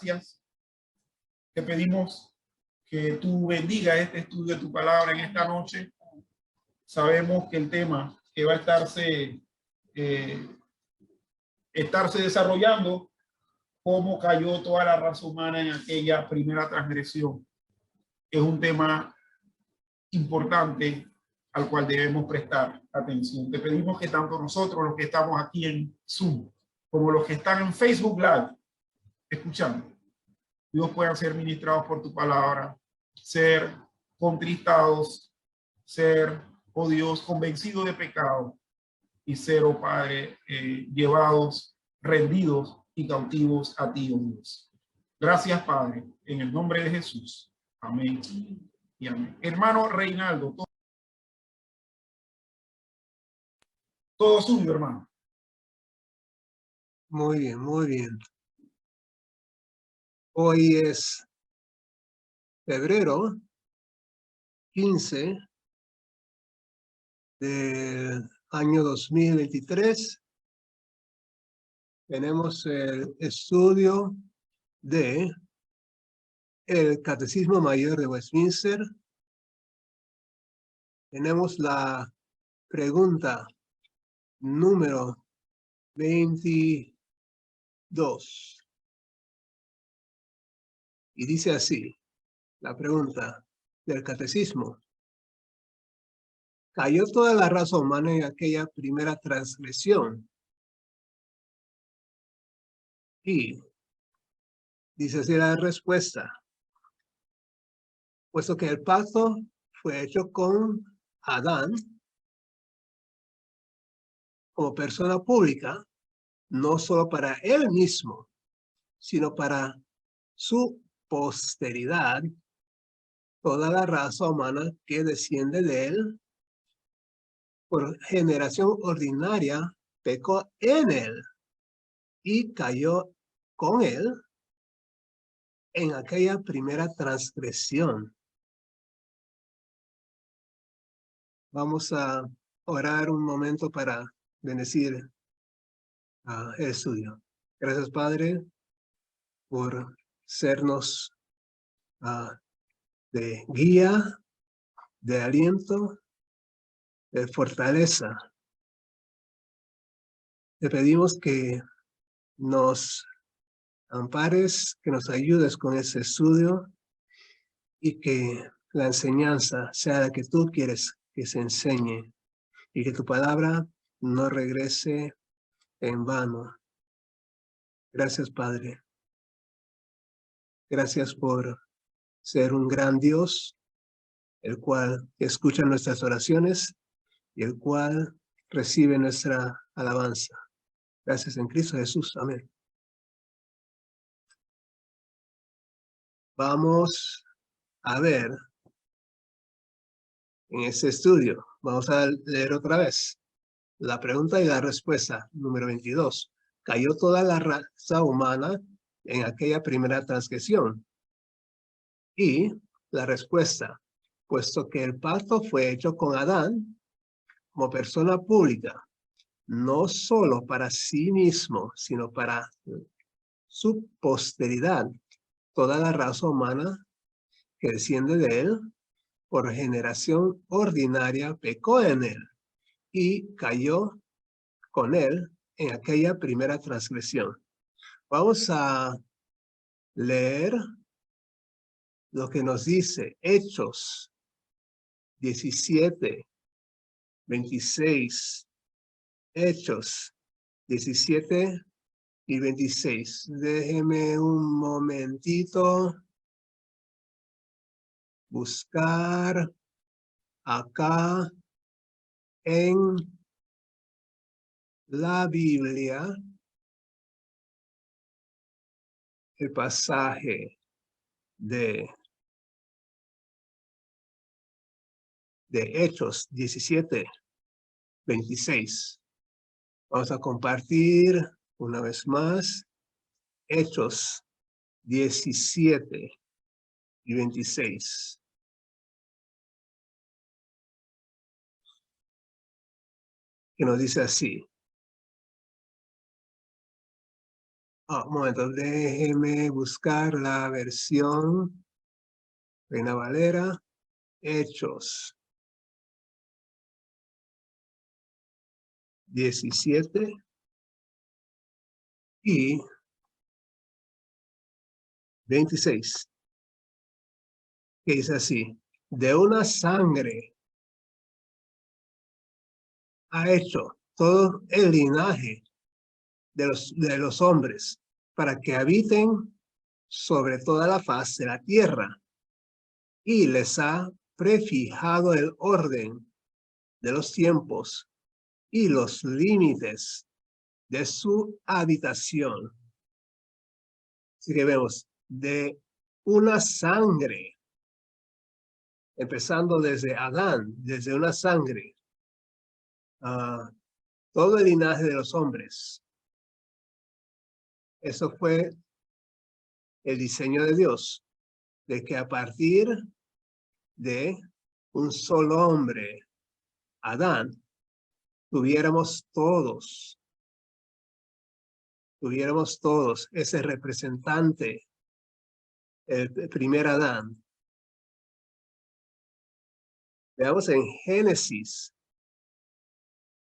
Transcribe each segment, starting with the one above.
gracias. Te pedimos que tú bendiga este estudio de tu palabra en esta noche. Sabemos que el tema que va a estarse desarrollando, cómo cayó toda la raza humana en aquella primera transgresión, es un tema importante al cual debemos prestar atención. Te pedimos que tanto nosotros, los que estamos aquí en Zoom, como los que están en Facebook Live, escuchando, Dios, puedan ser ministrados por tu palabra, ser contristados, ser, oh Dios, convencidos de pecado y ser, oh Padre, llevados, rendidos y cautivos a ti, oh Dios. Gracias, Padre, en el nombre de Jesús. Amén y amén. Hermano Reinaldo, todo suyo, hermano. Muy bien, muy bien. Hoy es febrero 15 del año 2023. Tenemos el estudio de el Catecismo Mayor de Westminster. Tenemos la pregunta número 22. Y dice así, la pregunta del Catecismo. ¿Cayó toda la raza humana en aquella primera transgresión? Y dice así la respuesta. Puesto que el pacto fue hecho con Adán como persona pública, no solo para él mismo, sino para su posteridad, toda la raza humana que desciende de él, por generación ordinaria, pecó en él y cayó con él en aquella primera transgresión. Vamos a orar un momento para bendecir el estudio. Gracias, Padre, por sernos de guía, de aliento, de fortaleza. Te pedimos que nos ampares, que nos ayudes con ese estudio y que la enseñanza sea la que tú quieres que se enseñe y que tu palabra no regrese en vano. Gracias, Padre. Gracias por ser un gran Dios, el cual escucha nuestras oraciones y el cual recibe nuestra alabanza. Gracias en Cristo Jesús. Amén. Vamos a ver en este estudio. Vamos a leer otra vez. La pregunta y la respuesta, número 22. ¿Cayó toda la raza humana en aquella primera transgresión? Y la respuesta, puesto que el pacto fue hecho con Adán como persona pública, no solo para sí mismo, sino para su posteridad, toda la raza humana que desciende de él, por generación ordinaria, pecó en él y cayó con él en aquella primera transgresión. Vamos a leer lo que nos dice Hechos 17, 26. Hechos 17 y 26. Déjeme un momentito buscar acá en la Biblia el pasaje de Hechos 17, 26. Vamos a compartir una vez más Hechos 17 y 26. Que nos dice así. Un momento, déjeme buscar la versión Reina Valera, Hechos 17 y 26, que dice así: de una sangre ha hecho todo el linaje de los hombres, para que habiten sobre toda la faz de la tierra, y les ha prefijado el orden de los tiempos y los límites de su habitación. Así que vemos, de una sangre, empezando desde Adán, desde una sangre, todo el linaje de los hombres. Eso fue el diseño de Dios, de que a partir de un solo hombre, Adán, tuviéramos todos ese representante, el primer Adán. Veamos en Génesis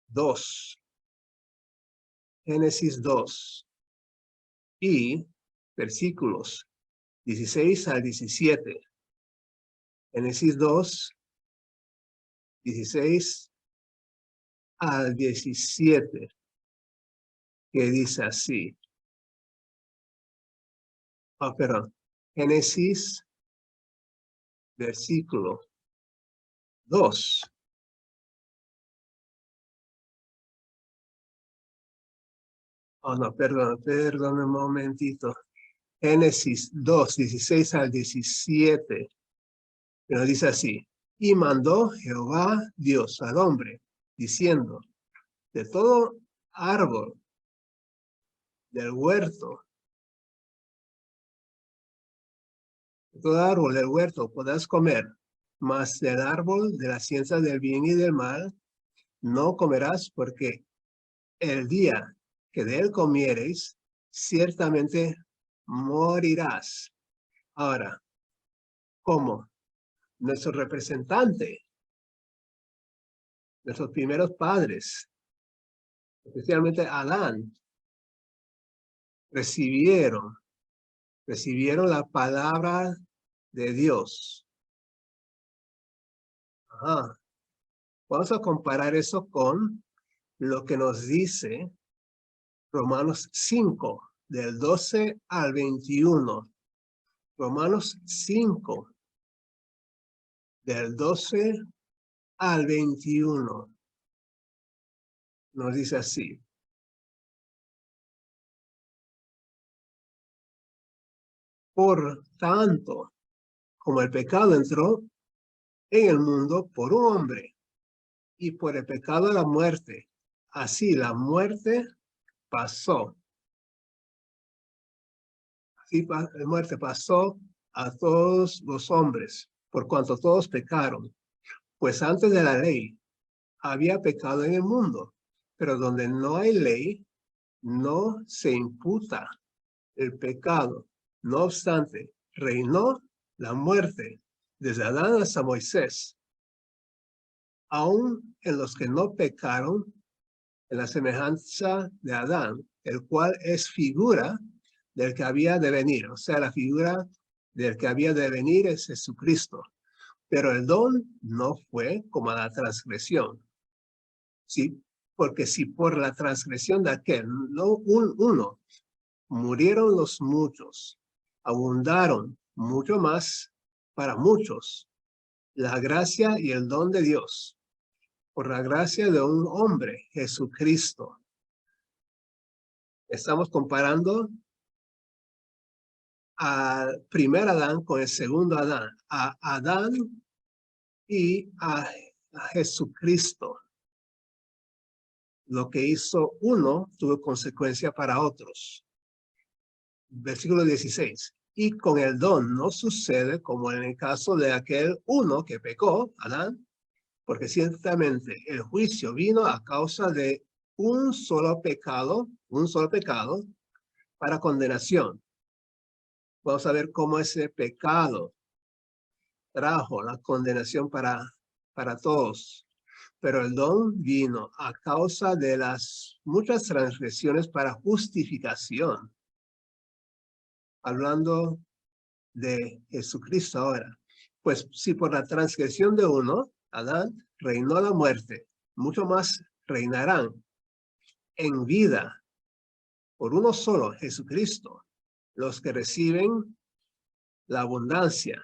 2. Génesis 2 y versículos 16 al 17. Génesis 2, 16 al 17, que dice así. Perdón. Génesis, versículo 2. No, perdón un momentito. Génesis 2, 16 al 17. Pero dice así: y mandó Jehová Dios al hombre, diciendo: de todo árbol del huerto, podrás comer, mas del árbol de la ciencia del bien y del mal no comerás, porque el día que de él comiereis, ciertamente morirás. Ahora, ¿cómo? Nuestro representante, nuestros primeros padres, especialmente Adán, recibieron la palabra de Dios. Vamos a comparar eso con lo que nos dice Romanos 5, del 12 al 21. Romanos 5, del 12 al 21. Nos dice así: por tanto, como el pecado entró en el mundo por un hombre, y por el pecado la muerte, así la muerte pasó. Así la muerte pasó a todos los hombres, por cuanto todos pecaron. Pues antes de la ley había pecado en el mundo, pero donde no hay ley, no se imputa el pecado. No obstante, reinó la muerte desde Adán hasta Moisés, aún en los que no pecaron, en la semejanza de Adán, el cual es figura del que había de venir. O sea, la figura del que había de venir es Jesucristo. Pero el don no fue como la transgresión. Sí, porque si por la transgresión de aquel, no uno, murieron los muchos, abundaron mucho más para muchos la gracia y el don de Dios, por la gracia de un hombre, Jesucristo. Estamos comparando al primer Adán con el segundo Adán, a Adán y a Jesucristo. Lo que hizo uno tuvo consecuencia para otros. Versículo 16. Y con el don no sucede como en el caso de aquel uno que pecó, Adán, porque ciertamente el juicio vino a causa de un solo pecado, para condenación. Vamos a ver cómo ese pecado trajo la condenación para todos. Pero el don vino a causa de las muchas transgresiones para justificación. Hablando de Jesucristo ahora. Pues si por la transgresión de uno, Adán, reinó la muerte, mucho más reinarán en vida por uno solo, Jesucristo, los que reciben la abundancia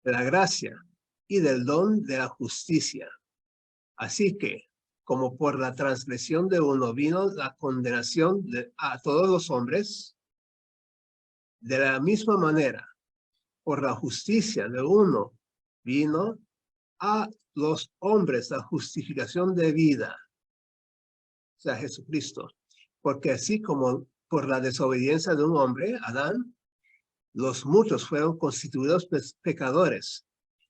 de la gracia y del don de la justicia. Así que, como por la transgresión de uno vino la condenación a todos los hombres, de la misma manera, por la justicia de uno vino a los hombres la justificación de vida, o sea, Jesucristo. Porque así como por la desobediencia de un hombre, Adán, los muchos fueron constituidos pecadores.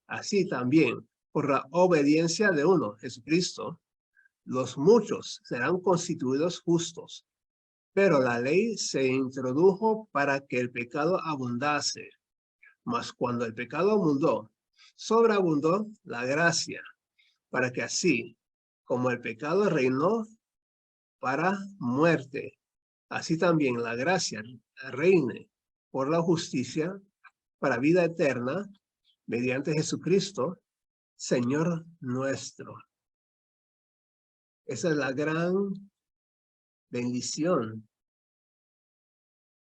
Así también, por la obediencia de uno, Jesucristo, los muchos serán constituidos justos. Pero la ley se introdujo para que el pecado abundase. Mas cuando el pecado abundó, sobreabundó la gracia, para que así, como el pecado reinó para muerte, así también la gracia reine por la justicia para vida eterna, mediante Jesucristo, Señor nuestro. Esa es la gran bendición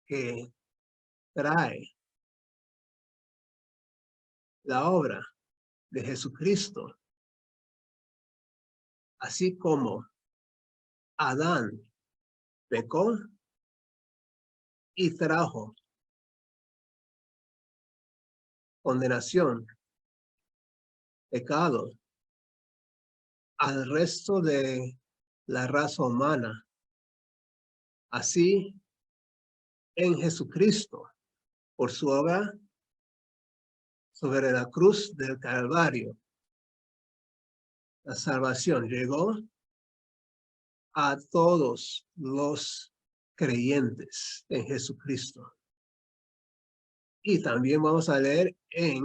que trae la obra de Jesucristo. Así como Adán pecó y trajo condenación, pecado al resto de la raza humana. Así, en Jesucristo, por su obra sobre la cruz del Calvario, la salvación llegó a todos los creyentes en Jesucristo. Y también vamos a leer en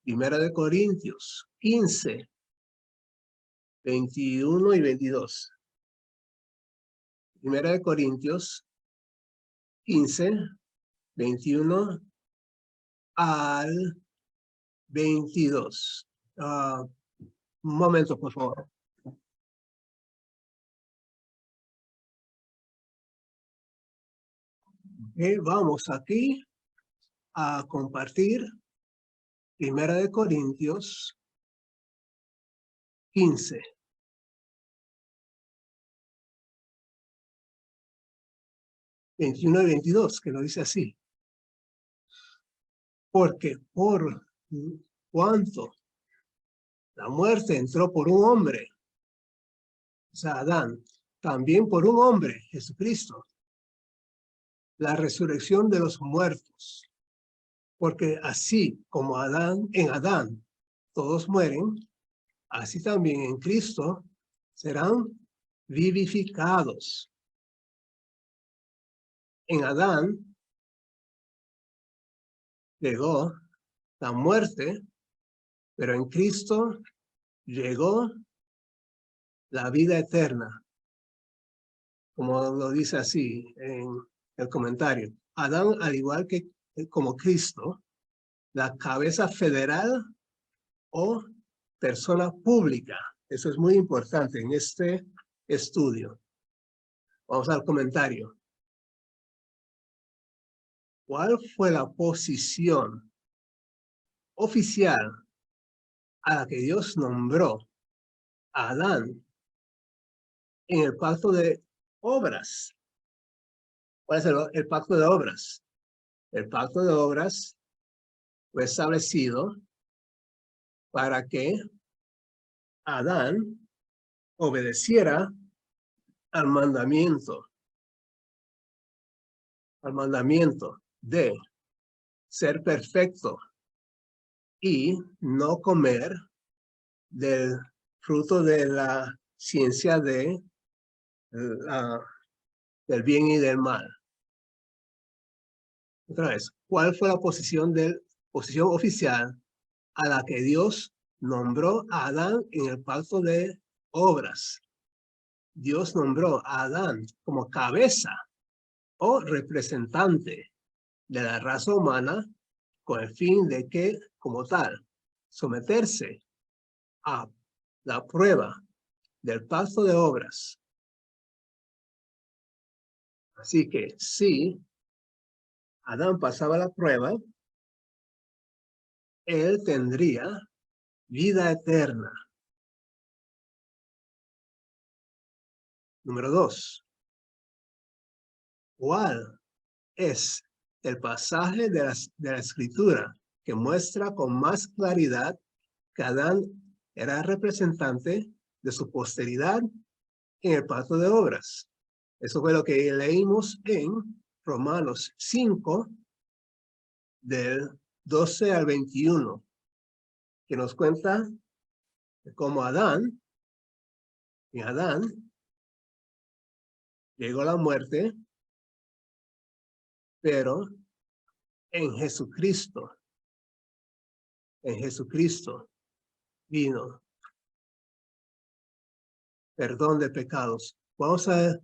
1 Corintios 15, 21 y 22. 1 Corintios 15, 21 al 22. Un momento, por favor. Vamos aquí a compartir 1 Corintios 15. 21 y 22, que lo dice así. Porque por cuanto la muerte entró por un hombre, o sea, Adán, también por un hombre, Jesucristo, la resurrección de los muertos. Porque así como en Adán todos mueren, así también en Cristo serán vivificados. En Adán llegó la muerte, pero en Cristo llegó la vida eterna. Como lo dice así en el comentario. Adán, al igual que como Cristo, la cabeza federal o persona pública. Eso es muy importante en este estudio. Vamos al comentario. ¿Cuál fue la posición oficial a la que Dios nombró a Adán en el pacto de obras? ¿Cuál es el pacto de obras? El pacto de obras fue establecido para que Adán obedeciera al mandamiento de ser perfecto y no comer del fruto de la ciencia del del bien y del mal. Otra vez, ¿cuál fue la posición oficial a la que Dios nombró a Adán en el pacto de obras? Dios nombró a Adán como cabeza o representante de la raza humana con el fin de que, como tal, someterse a la prueba del pacto de obras. Así que si Adán pasaba la prueba, él tendría vida eterna. Número 2. ¿Cuál es el pasaje de la Escritura que muestra con más claridad que Adán era representante de su posteridad en el pacto de obras? Eso fue lo que leímos en Romanos 5, del 12 al 21, que nos cuenta cómo en Adán llegó la muerte, pero en Jesucristo vino perdón de pecados. Vamos a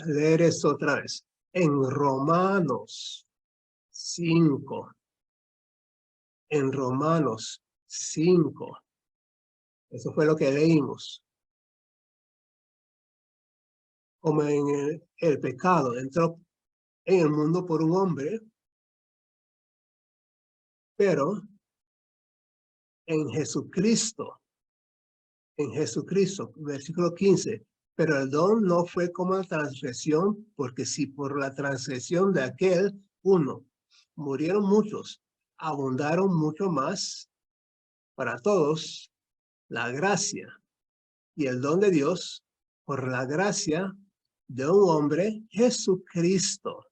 leer esto otra vez. En Romanos 5. En Romanos 5. Eso fue lo que leímos. Como en el pecado entró en el mundo por un hombre, pero en Jesucristo, versículo 15, pero el don no fue como la transgresión, porque si por la transgresión de aquel uno murieron muchos, abundaron mucho más para todos la gracia y el don de Dios por la gracia de un hombre, Jesucristo.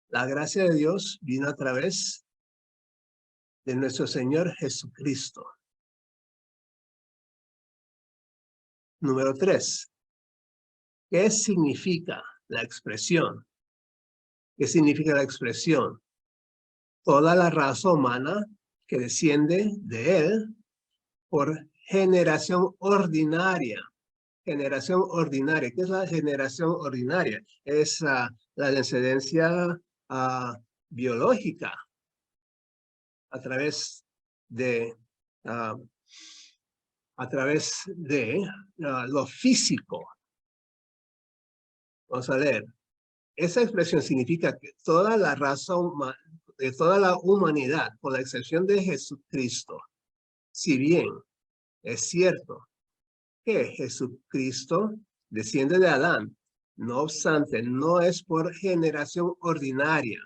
La gracia de Dios vino a través de nuestro Señor Jesucristo. Número 3. ¿Qué significa la expresión? ¿Qué significa la expresión? Toda la raza humana que desciende de él por generación ordinaria. Generación ordinaria. ¿Qué es la generación ordinaria? Es la descendencia biológica a través de lo físico. Vamos a leer. Esa expresión significa que toda la raza humana, de toda la humanidad, con la excepción de Jesucristo, si bien es cierto que Jesucristo desciende de Adán, no obstante, no es por generación ordinaria,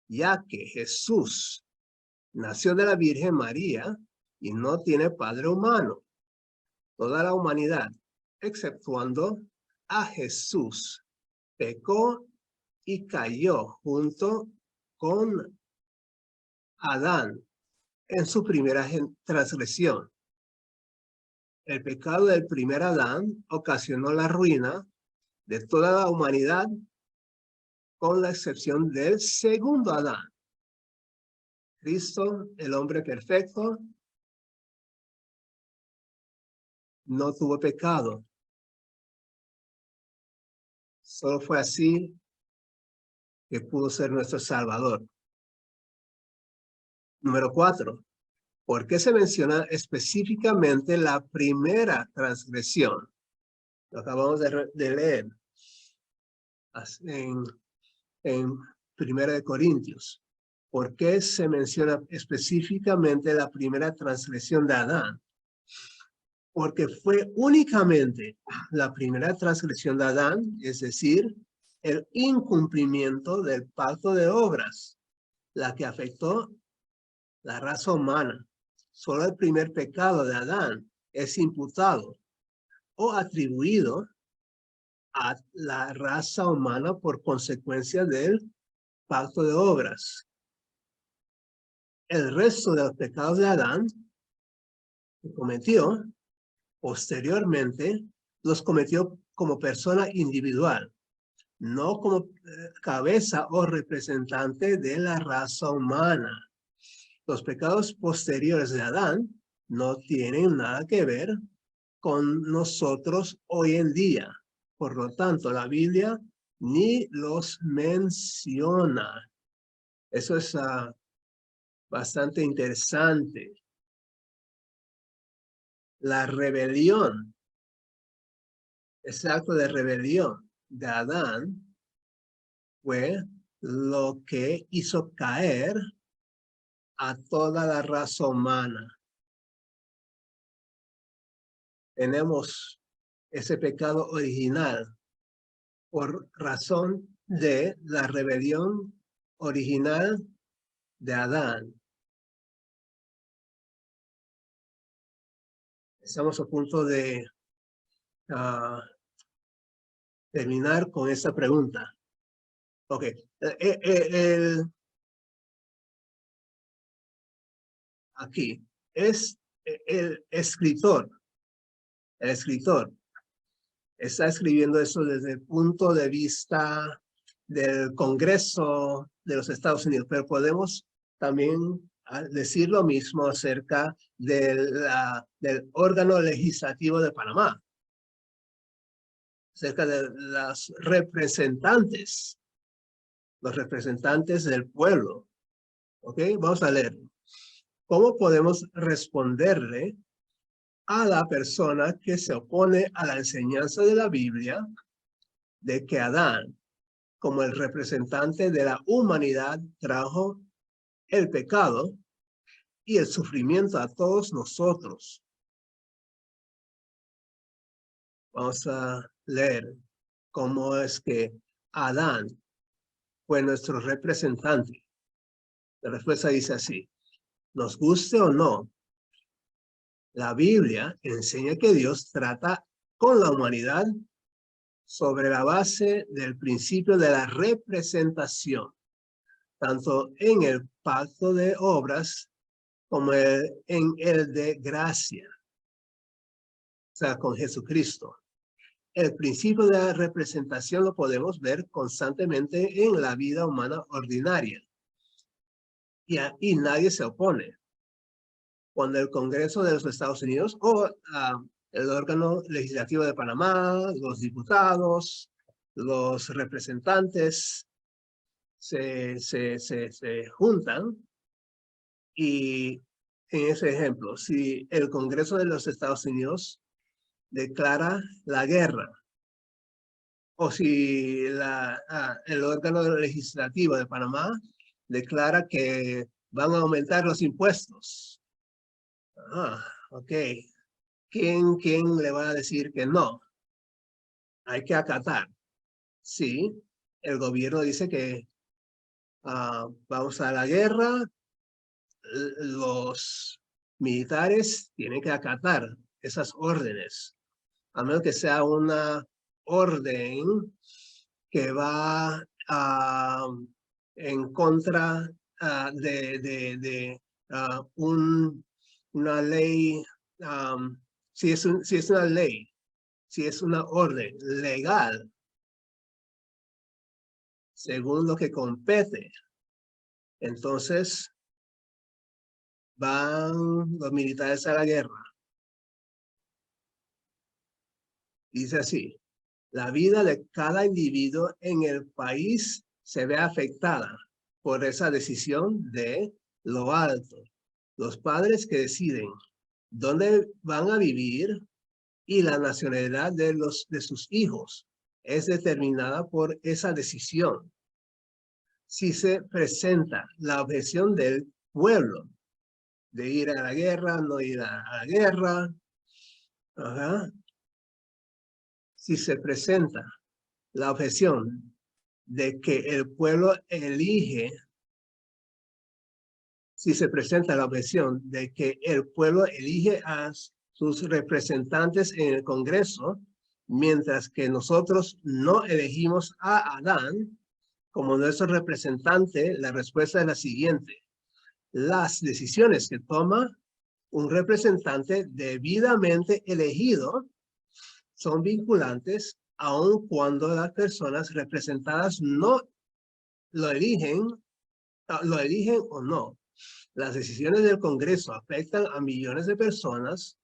ya que Jesús nació de la Virgen María y no tiene padre humano. Toda la humanidad, exceptuando a Jesús, pecó y cayó junto con Adán en su primera transgresión. El pecado del primer Adán ocasionó la ruina de toda la humanidad, con la excepción del segundo Adán. Cristo, el hombre perfecto, no tuvo pecado. Solo fue así que pudo ser nuestro Salvador. Número 4. ¿Por qué se menciona específicamente la primera transgresión? Lo acabamos de leer en 1 de Corintios. ¿Por qué se menciona específicamente la primera transgresión de Adán? Porque fue únicamente la primera transgresión de Adán, es decir, el incumplimiento del pacto de obras, la que afectó la raza humana. Solo el primer pecado de Adán es imputado o atribuido a la raza humana por consecuencia del pacto de obras. El resto de los pecados de Adán que cometió posteriormente los cometió como persona individual, no como cabeza o representante de la raza humana. Los pecados posteriores de Adán no tienen nada que ver con nosotros hoy en día. Por lo tanto, la Biblia ni los menciona. Eso es bastante interesante. La rebelión, ese acto de rebelión de Adán fue lo que hizo caer a toda la raza humana. Tenemos ese pecado original por razón de la rebelión original de Adán. Estamos a punto de terminar con esta pregunta. Ok. Aquí es el escritor. El escritor está escribiendo eso desde el punto de vista del Congreso de los Estados Unidos, pero podemos también decir lo mismo acerca del órgano legislativo de Panamá, acerca de los representantes del pueblo. ¿Ok? Vamos a leer. ¿Cómo podemos responderle a la persona que se opone a la enseñanza de la Biblia de que Adán, como el representante de la humanidad, trajo el pecado y el sufrimiento a todos nosotros? Vamos a leer cómo es que Adán fue nuestro representante. La respuesta dice así: nos guste o no, la Biblia enseña que Dios trata con la humanidad sobre la base del principio de la representación, tanto en el pacto de obras como en el de gracia, o sea, con Jesucristo. El principio de la representación lo podemos ver constantemente en la vida humana ordinaria. Y nadie se opone. Cuando el Congreso de los Estados Unidos o el órgano legislativo de Panamá, los diputados, los representantes se juntan, y en ese ejemplo, si el Congreso de los Estados Unidos declara la guerra, o si el órgano legislativo de Panamá declara que van a aumentar los impuestos. Ok. ¿Quién le va a decir que no? Hay que acatar. Sí, el gobierno dice que vamos a la guerra, los militares tienen que acatar esas órdenes, a menos que sea una orden que va en contra de una ley. Si es una ley, si es una orden legal, según lo que compete, entonces van los militares a la guerra. Dice así: la vida de cada individuo en el país se ve afectada por esa decisión de lo alto. Los padres que deciden dónde van a vivir y la nacionalidad de sus hijos es determinada por esa decisión. Si se presenta la objeción del pueblo de ir a la guerra, no ir a la guerra, si se presenta la objeción de que el pueblo elige, si se presenta la objeción de que el pueblo elige a sus representantes en el Congreso, mientras que nosotros no elegimos a Adán como nuestro representante, la respuesta es la siguiente: las decisiones que toma un representante debidamente elegido son vinculantes aun cuando las personas representadas no lo eligen o no. Las decisiones del Congreso afectan a millones de personas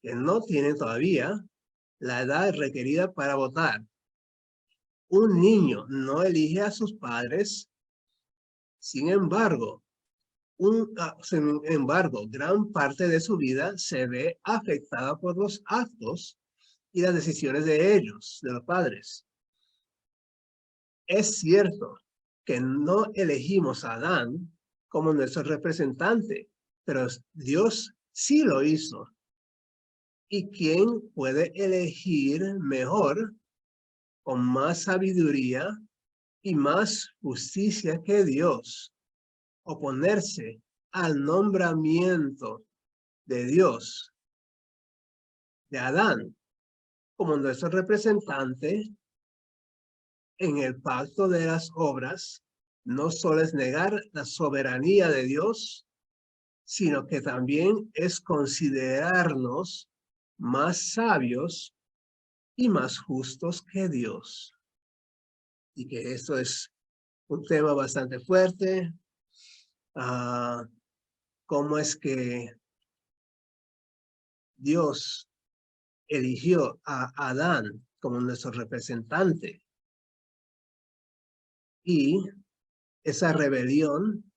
que no tienen todavía la edad requerida para votar. Un niño no elige a sus padres. Sin embargo, gran parte de su vida se ve afectada por los actos y las decisiones de ellos, de los padres. Es cierto que no elegimos a Adán como nuestro representante, pero Dios sí lo hizo. ¿Y quién puede elegir mejor, con más sabiduría y más justicia que Dios? Oponerse al nombramiento de Dios, de Adán, como nuestro representante en el pacto de las obras, no solo es negar la soberanía de Dios, sino que también es considerarnos más sabios y más justos que Dios. Y que esto es un tema bastante fuerte. ¿Cómo es que Dios eligió a Adán como nuestro representante? Y esa rebelión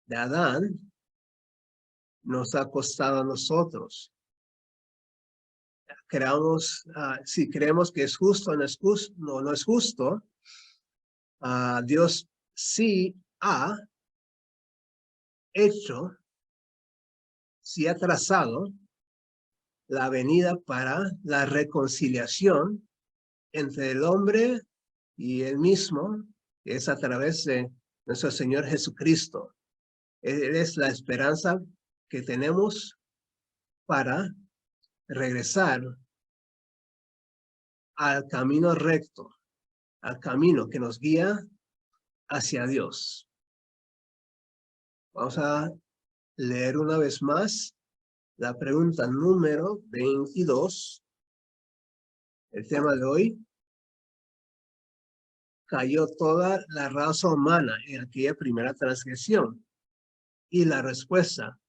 de Adán nos ha costado a nosotros. Si creemos que es justo o no es justo, no es justo, Dios sí ha hecho, sí ha trazado la venida para la reconciliación entre el hombre y él mismo, que es a través de nuestro Señor Jesucristo. Él es la esperanza que tenemos para regresar al camino recto, al camino que nos guía hacia Dios. Vamos a leer una vez más la pregunta número 22. El tema de hoy: ¿cayó toda la raza humana en aquella primera transgresión? Y la respuesta: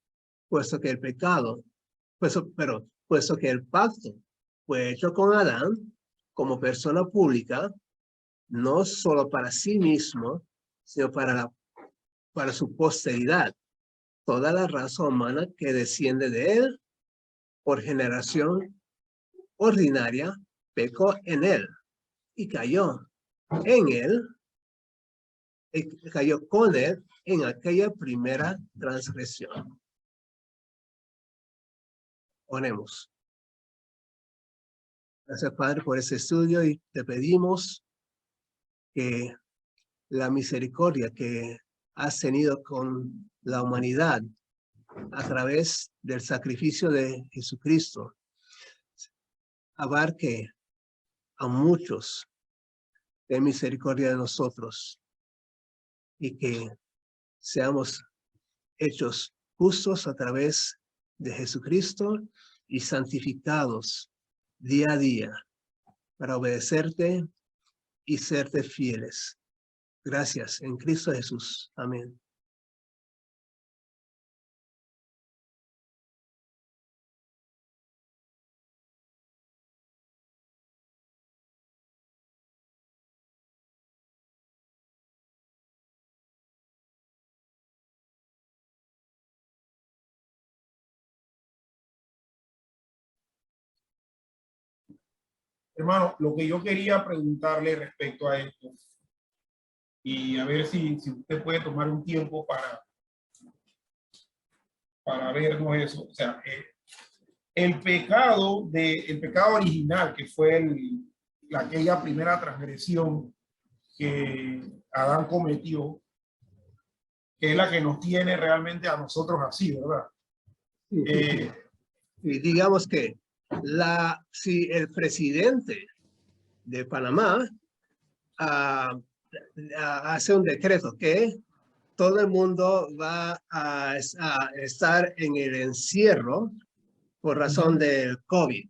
puesto que el pecado, puesto que el pacto fue hecho con Adán como persona pública, no solo para sí mismo, sino para su posteridad, toda la raza humana que desciende de él por generación ordinaria pecó en él y cayó en él, cayó con él en aquella primera transgresión. Oremos. Gracias, Padre, por ese estudio, y te pedimos que la misericordia que has tenido con la humanidad a través del sacrificio de Jesucristo abarque a muchos, de misericordia de nosotros, y que seamos hechos justos a través de Jesucristo y santificados día a día para obedecerte y serte fieles. Gracias en Cristo Jesús. Amén. Hermano, lo que yo quería preguntarle respecto a esto, y a ver si usted puede tomar un tiempo para vernos eso. O sea, el pecado original, que fue aquella primera transgresión que Adán cometió, que es la que nos tiene realmente a nosotros así, ¿verdad? Y digamos que si el presidente de Panamá hace un decreto que todo el mundo va a estar en el encierro por razón del COVID.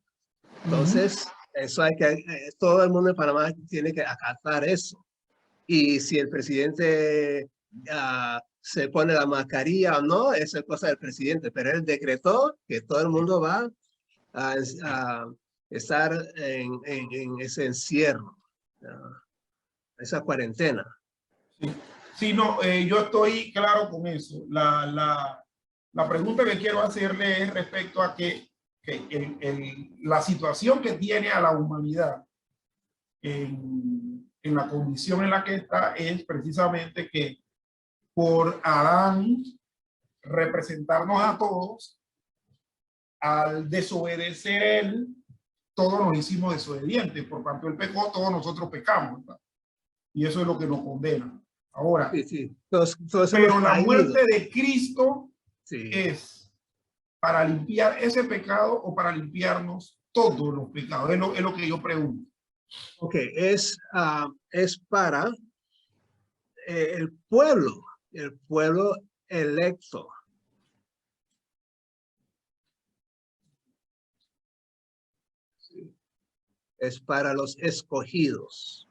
Entonces, Eso hay que, todo el mundo en Panamá tiene que acatar eso. Y si el presidente se pone la mascarilla o no, eso es cosa del presidente, pero él decretó que todo el mundo va a estar en ese encierro, esa cuarentena. Sí, sí, no, yo estoy claro con eso. La pregunta que quiero hacerle es respecto a que la situación que tiene a la humanidad en la condición en la que está es precisamente que por Adán representarnos a todos, al desobedecer él, todos nos hicimos desobedientes. Por cuanto él pecó, todos nosotros pecamos, ¿verdad? Y eso es lo que nos condena. Ahora, Sí, sí. Todos pero hemos la caído. muerte de Cristo Sí. es para limpiar ese pecado o para limpiarnos todos los pecados. Es lo que yo pregunto. Ok, es para el pueblo electo. Sí. Es para los escogidos.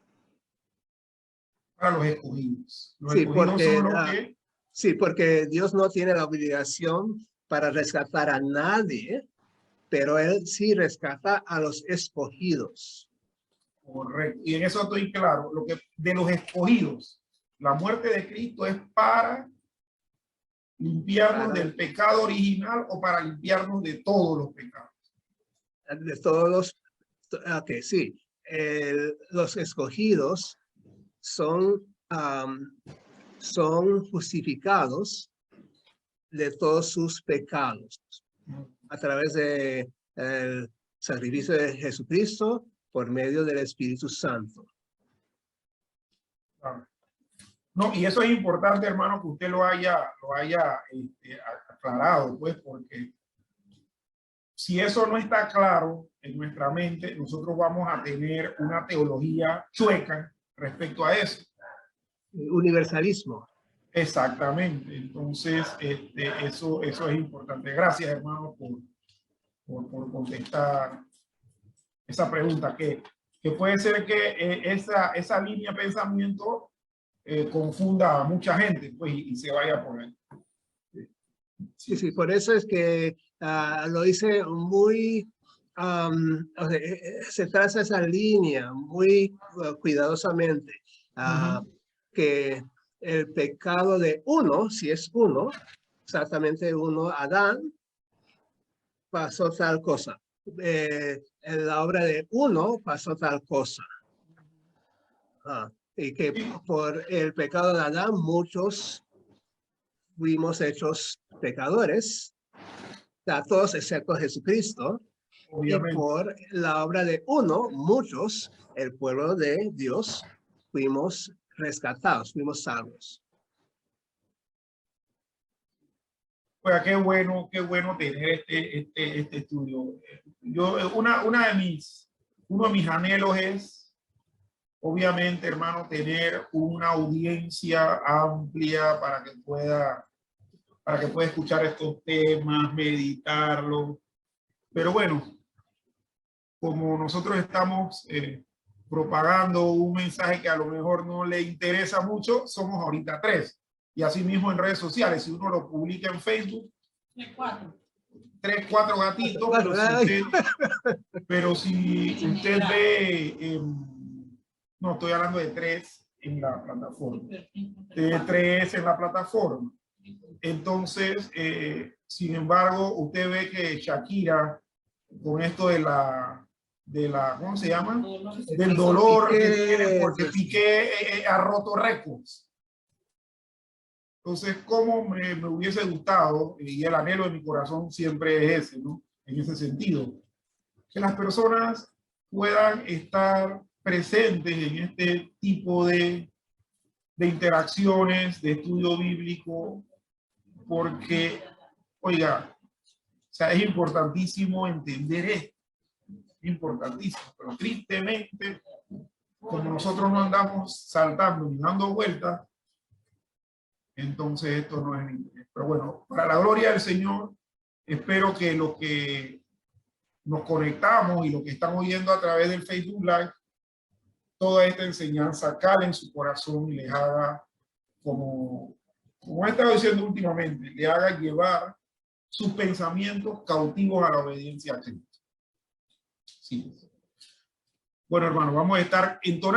Para los escogidos. Los Sí, escogidos porque, son los que... sí, porque Dios no tiene la obligación para rescatar a nadie, pero Él sí rescata a los escogidos. Correcto. Y en eso estoy claro. Lo que de los escogidos, la muerte de Cristo es para limpiarnos del pecado original o para limpiarnos de todos los pecados. De todos los... Ok, sí. Los escogidos son justificados de todos sus pecados a través de el sacrificio de Jesucristo por medio del Espíritu Santo. No, y eso es importante, hermano, que usted lo haya aclarado, pues, porque si eso no está claro en nuestra mente, nosotros vamos a tener una teología chueca respecto a eso. Universalismo. Exactamente. Entonces, eso es importante. Gracias, hermano, por contestar esa pregunta, que puede ser que esa línea de pensamiento confunda a mucha gente, pues, y se vaya por ahí. Sí, sí, por eso es que lo hice muy, o sea, se traza esa línea muy cuidadosamente, que el pecado de uno, si es uno, exactamente uno, Adán, pasó tal cosa. En la obra de uno pasó tal cosa. Y que por el pecado de Adán muchos fuimos hechos pecadores, a todos excepto Jesucristo. Obviamente. Y por la obra de uno, muchos, el pueblo de Dios, fuimos rescatados, fuimos salvos. Pues qué bueno tener este estudio. Uno de mis anhelos es, obviamente, hermano, tener una audiencia amplia para que pueda escuchar estos temas, meditarlos. Pero bueno, como nosotros estamos propagando un mensaje que a lo mejor no le interesa mucho, somos ahorita 3. Y así mismo en redes sociales, si uno lo publica en Facebook, 3, 4 gatitos, pero si usted ve, no estoy hablando de 3 en la plataforma, de 3 en la plataforma. Entonces, sin embargo, usted ve que Shakira, con esto de la ¿cómo se llama? Del dolor que tiene porque Piqué ha roto récords. Entonces, ¿cómo me hubiese gustado, y el anhelo de mi corazón siempre es ese, ¿no? En ese sentido, que las personas puedan estar presentes en este tipo de interacciones, de estudio bíblico, porque, oiga, o sea, es importantísimo entender esto, importantísimo, pero tristemente, como nosotros no andamos saltando ni dando vueltas, entonces esto no es el interés. Pero bueno, para la gloria del Señor, espero que lo que nos conectamos y lo que están oyendo a través del Facebook Live, toda esta enseñanza cale en su corazón y les haga, como he estado diciendo últimamente, le haga llevar sus pensamientos cautivos a la obediencia a Cristo. Sí. Bueno, hermano, vamos a estar entonando.